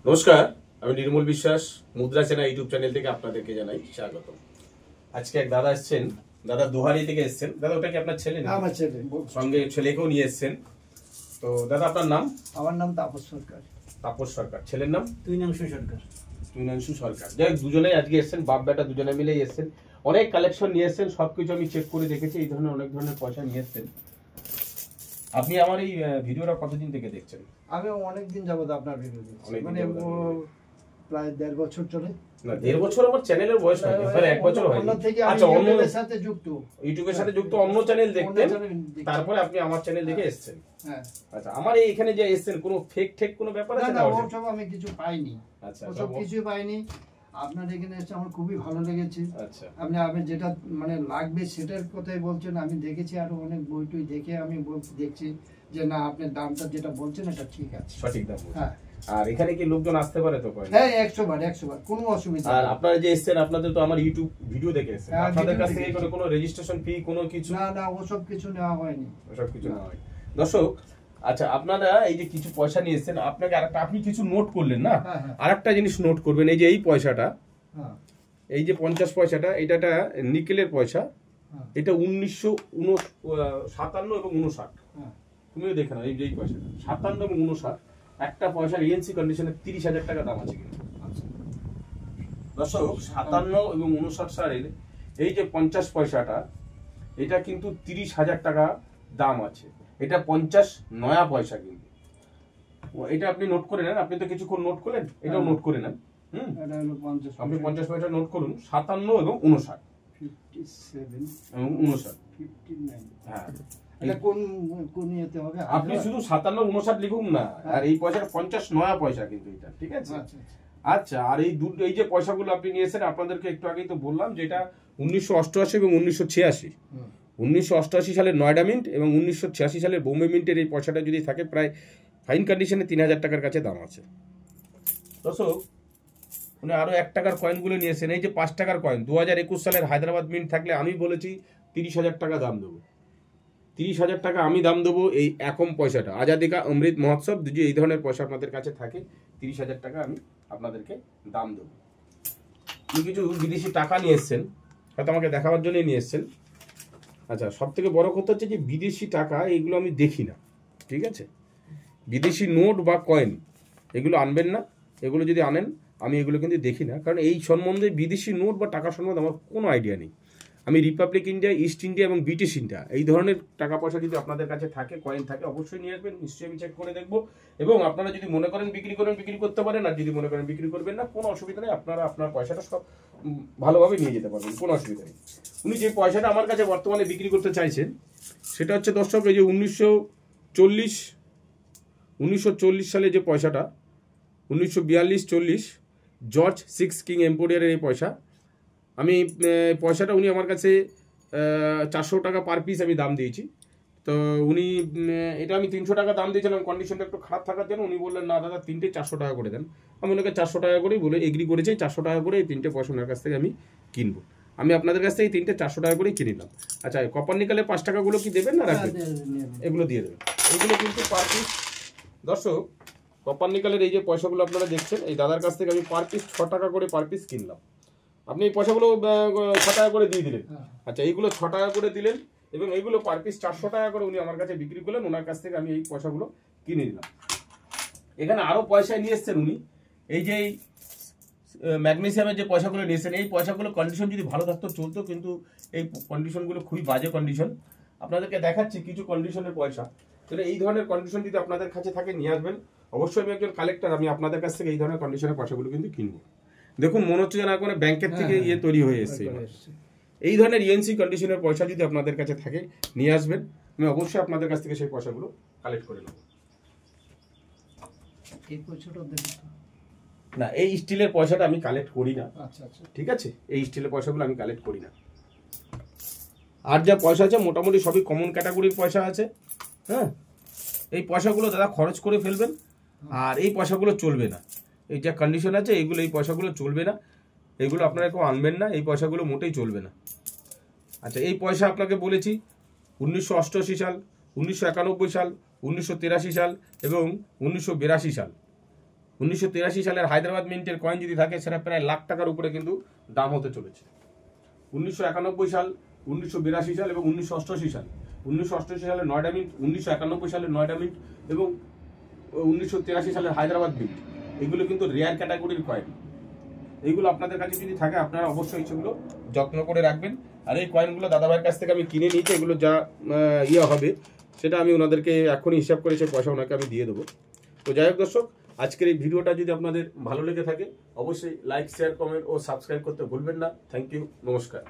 নমস্কার, আমি নির্মল বিশ্বাস মুদ্রা চেনা ইউটিউব চ্যানেল থেকে আপনাদেরকে জানাই স্বাগত। আজকে এক দাদা এসেছেন, দাদা দোহারি থেকে এসেছেন। দাদা ওটা কি আপনার ছেলে? আমার ছেলে, সঙ্গে ছেলেকেও নিয়ে এসেছেন। তো দাদা আপনার নাম? আমার নাম তাপস সরকার। তাপস সরকার। ছেলের নাম? তুইনাংশু সরকার। তুইনাংশু সরকার। যাই দুজনেই আজকে এসেছেন, বাপ বেটা দুজনে মিলেই এসেছেন। অনেক কালেকশন নিয়ে এসেছেন, সবকিছু আমি চেক করে দেখেছি। এই ধরনের অনেক ধরনের পয়সা নিয়ে এসেছেন। আপনি আমার এই ভিডিওটা কতদিন থেকে দেখছেন? আমি অনেকদিন যাবত আপনার ভিডিও দেখছি, মানে প্রায় 1.5 বছর চলে। না, 1.5 বছর আমার চ্যানেলের বয়স হয়, এবারে 1 বছর হয়। আচ্ছা, ইউটিউবের সাথে যুক্ত, ইউটিউবের সাথে যুক্ত অন্য চ্যানেল দেখতেন, তারপরে আপনি আমার চ্যানেল দেখে এসেছেন। হ্যাঁ, আচ্ছা, আমার এখানে যে এসেছেন কোনো ফেক ঠেক কোনো ব্যাপার আছে না? ওসব আমি কিছু পাইনি। আচ্ছা, ওসব কিছু পাইনি। আপনার এখানে এসে আমার খুবই ভালো লেগেছে। আচ্ছা, আপনি যেটা মানে লাগবে সেটার কথাই বলছেন। আমি দেখেছি আরো অনেক বই টই দেখে আমি দেখছি যে না, আপনি দামটা যেটা বলছেন এটা ঠিক আছে, সঠিক দাম। হ্যাঁ। আর এখানে কি লোকজন আসতে পারে তো? হ্যাঁ, 100 বার কোনো অসুবিধা নেই। আর আপনারা যে এসেছেন, আপনাদের তো আমার ইউটিউব ভিডিও দেখে এসেছেন, আপনাদের কাছ থেকে কোনো রেজিস্ট্রেশন ফি কোনো কিছু? না, ওসব কিছু নেওয়া হয়নি। ওসব কিছু নেওয়া হয়নি। দর্শক, আচ্ছা, আপনারা এই যে কিছু পয়সা নিয়ে এসেছেন, আপনাকে আরেকটা আপনি কিছু নোট করলেন না? আরেকটা জিনিস নোট করবেন। এই যে এই পয়সাটা, এই যে 50 পয়সাটা, এটা নিকেলের পয়সা। এটা 1957 এবং 59। তুমিও দেখে নাও, এই যে এই পয়সাটা 57 এবং 59, একটা পয়সার ইএনসি কন্ডিশনে 30,000 টাকা দাম আছে কিন্তু। দর্শক, 57 এবং 59 সালের এই যে 50 পয়সাটা, এটা কিন্তু 30,000 টাকা দাম আছে। এটা 50 নয়া পয়সা কিন্তু। এটা আপনি নোট করে নেন। আপনি তো কিছুক্ষণ নোট করলেন, এটাও নোট করে নেন। আপনি 50 পয়সা নোট করুন, 57 এবং 59, 57 এবং 59, 59। হ্যাঁ। এটা কোন ইয়েতে হবে? আপনি শুধু 57 59 লিখুন না। আর এই পয়সাটা 50 নয়া পয়সা কিন্তু এটা, ঠিক আছে? আচ্ছা, আর এই যে পয়সাগুলো আপনি নিয়েছেন, আপনাদেরকে একটু আগেই তো বললাম যে এটা 1988 এবং 1986। 1988 সালের নয়ডা মিন্ট এবং 1986 সালের বোম্বে মিন্টের এই পয়সাটা যদি থাকে, প্রায় ফাইন কন্ডিশনে 3,000 টাকার কাছে দাম আছে। দর্শক, উনি আরো 1 টাকার কয়েনগুলো নিয়েছেন। এই যে 5 টাকার কয়েন, 2021 সালের হায়দ্রাবাদ মিন্ট থাকলে আমি বলেছি 30,000 টাকা দাম দেবো। 30,000 টাকা আমি দাম দেবো। এই একম পয়সাটা আজাদি কা অমৃত মহোৎসব, যদি এই ধরনের পয়সা আপনাদের কাছে থাকে, 30,000 টাকা আমি আপনাদেরকে দাম দেবো। আপনি কিছু বিদেশি টাকা নিয়ে এসছেন, হয়তো আমাকে দেখাবার জন্যই নিয়ে এসছেন। আচ্ছা, সব থেকে বড় কথা হচ্ছে যে বিদেশি টাকা এগুলো আমি দেখি না, ঠিক আছে? বিদেশি নোট বা কয়েন এগুলো আনবেন না। এগুলো যদি আনেন, আমি এগুলো কিন্তু দেখি না, কারণ এই সম্বন্ধে বিদেশি নোট বা টাকা সম্বন্ধে আমার কোনো আইডিয়া নেই। আমি রিপাবলিক ইন্ডিয়া, ইস্ট ইন্ডিয়া এবং ব্রিটিশ ইন্ডিয়া, এই ধরনের টাকা পয়সা যদি আপনাদের কাছে থাকে, কয়েন থাকে, অবশ্যই নিয়ে আসবেন। নিশ্চয়ই আমি চেক করে দেখবো। এবং আপনারা যদি মনে করেন বিক্রি করেন, বিক্রি করতে পারেন। আর যদি মনে করেন বিক্রি করবেন না, কোনো অসুবিধা নেই। আপনারা আপনার পয়সাটা সব ভালোভাবে নিয়ে যেতে পারবেন, কোনো অসুবিধা নেই। উনি যে পয়সাটা আমার কাছে বর্তমানে বিক্রি করতে চাইছেন, সেটা হচ্ছে দর্শক, এই যে 1940 সালে যে পয়সাটা, 1942-40 জর্জ 6 কিং এম্পোরিয়ারের এই পয়সা। আমি পয়সাটা উনি আমার কাছে 400 টাকা পার পিস আমি দাম দিয়েছি। তো উনি এটা আমি 300 টাকা দাম দিয়েছিলাম, কন্ডিশনটা একটু খারাপ থাকার জন্য। উনি বললেন না দাদা, 3টে 400 টাকা করে দেন। আমি ওনাকে 400 টাকা করেই বলে এগ্রি করেছি। 400 টাকা করে এই 3টে পয়সা ওনার কাছ থেকে আমি কিনবো। আমি আপনাদের কাছ থেকে এই 3টে 400 টাকা করেই কিনে নিলাম। আচ্ছা, কপার নিকালের 5 টাকাগুলো কি দেবেন না রাখবেন? এগুলো দিয়ে দেবেন। এগুলো কিন্তু পার পিস। দর্শক, কপার নিকালের এই যে পয়সাগুলো আপনারা দেখছেন, এই দাদার কাছ থেকে আমি পার পিস 6 টাকা করে পার পিস কিনলাম। আপনি এই পয়সাগুলো 6 টাকা করে দিয়ে দিলেন। আচ্ছা, এইগুলো 6 টাকা করে দিলেন এবং এইগুলো পার পিস 400 টাকা করে উনি আমার কাছে বিক্রি করলেন। ওনার কাছ থেকে আমি এই পয়সাগুলো কিনে নিলাম। এখানে আরও পয়সায় নিয়ে এসছেন উনি। এই যে ম্যাগনেসিয়ামের যে পয়সাগুলো নিয়েছেন, এই পয়সাগুলো কন্ডিশন যদি ভালো থাকতো চলতো, কিন্তু এই কন্ডিশনগুলো খুবই বাজে কন্ডিশন। আপনাদেরকে দেখাচ্ছি কিছু কন্ডিশনের পয়সা। তাহলে এই ধরনের কন্ডিশন যদি আপনাদের কাছে থাকে, নিয়ে আসবেন। অবশ্যই আমি একজন কালেক্টর, আমি আপনাদের কাছ থেকে এই ধরনের কন্ডিশনের পয়সাগুলো কিন্তু কিনবো। দেখুন, মনে হচ্ছে যেন কোনো ব্যাংকের থেকে তৈরি হয়ে এসছে। এই ধরনের ইএনসি কন্ডিশনের পয়সা যদি আপনাদের কাছে থাকে, নিয়ে আসবেন। আমি অবশ্যই আপনাদের কাছ থেকে সেই পয়সাগুলো কালেক্ট করে নেব। না, এই স্টিলের পয়সাটা আমি কালেক্ট করি না। আচ্ছা, ঠিক আছে, এই স্টিলের পয়সাগুলো আমি কালেক্ট করি না। আর যা পয়সা আছে মোটামুটি সবই কমন ক্যাটাগরির পয়সা আছে। হ্যাঁ, এই পয়সাগুলো দাদা খরচ করে ফেলবেন। আর এই পয়সাগুলো চলবে না। এই যা কন্ডিশন আছে, এই পয়সাগুলো চলবে না। এগুলো আপনারা কেউ আনবেন না। এই পয়সাগুলো মোটেই চলবে না। আচ্ছা, এই পয়সা আপনাকে বলেছি 1988 সাল, 1991 সাল, 1983 সাল এবং 1982 সাল। 1983 সালের হায়দ্রাবাদ মিন্টের কয়েন যদি থাকে সেটা প্রায় লাখ টাকার উপরে কিন্তু দাম হতে চলেছে। 1991 সাল, 1982 সাল এবং 1988 সাল, 1988 সালের নয়ডা মিন্ট, 1991 সালের নয়ডা মিন্ট এবং 1983 সালের হায়দ্রাবাদ মিন্ট, এগুলো কিন্তু রেয়ার ক্যাটাগরির কয়েন। এইগুলো আপনাদের কাছে যদি থাকে আপনারা অবশ্যই সেগুলো যত্ন করে রাখবেন। আর এই কয়েনগুলো দাদাভাইয়ের কাছ থেকে আমি কিনে নিয়েছি, এগুলো যা হবে সেটা আমি ওনাদেরকে এখনই হিসাব করে সে পয়সা ওনাকে আমি দিয়ে দেবো। তো যাই হোক দর্শক, আজকের এই ভিডিওটা যদি আপনাদের ভালো লেগে থাকে অবশ্যই লাইক, শেয়ার, কমেন্ট ও সাবস্ক্রাইব করতে ভুলবেন না। থ্যাংক ইউ, নমস্কার।